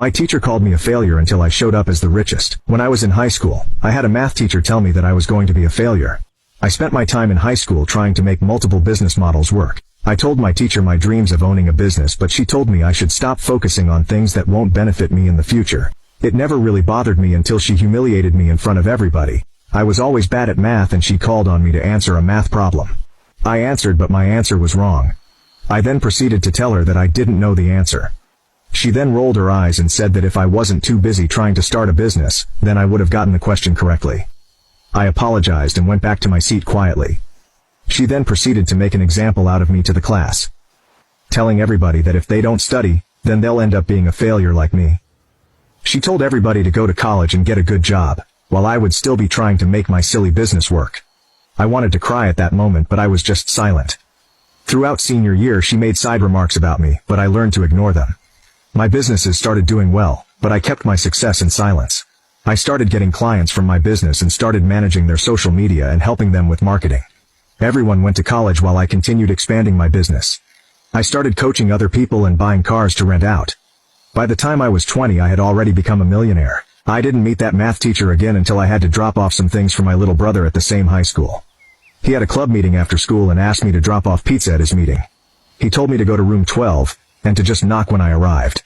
My teacher called me a failure until I showed up as the richest. When I was in high school, I had a math teacher tell me that I was going to be a failure. I spent my time in high school trying to make multiple business models work. I told my teacher my dreams of owning a business, but she told me I should stop focusing on things that won't benefit me in the future. It never really bothered me until she humiliated me in front of everybody. I was always bad at math and she called on me to answer a math problem. I answered, but my answer was wrong. I then proceeded to tell her that I didn't know the answer. She then rolled her eyes and said that if I wasn't too busy trying to start a business, then I would have gotten the question correctly. I apologized and went back to my seat quietly. She then proceeded to make an example out of me to the class, telling everybody that if they don't study, then they'll end up being a failure like me. She told everybody to go to college and get a good job, while I would still be trying to make my silly business work. I wanted to cry at that moment, but I was just silent. Throughout senior year, she made side remarks about me, but I learned to ignore them. My businesses started doing well, but I kept my success in silence. I started getting clients from my business and started managing their social media and helping them with marketing. Everyone went to college while I continued expanding my business. I started coaching other people and buying cars to rent out. By the time I was 20, I had already become a millionaire. I didn't meet that math teacher again until I had to drop off some things for my little brother at the same high school. He had a club meeting after school and asked me to drop off pizza at his meeting. He told me to go to room 12, and to just knock when I arrived.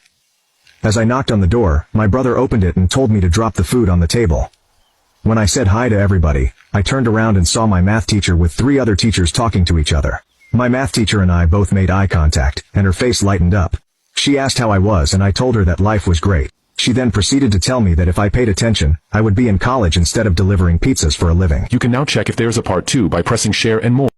As I knocked on the door, my brother opened it and told me to drop the food on the table. When I said hi to everybody, I turned around and saw my math teacher with 3 other teachers talking to each other. My math teacher and I both made eye contact, and her face lightened up. She asked how I was, and I told her that life was great. She then proceeded to tell me that if I paid attention, I would be in college instead of delivering pizzas for a living. You can now check if there's a part 2 by pressing share and more.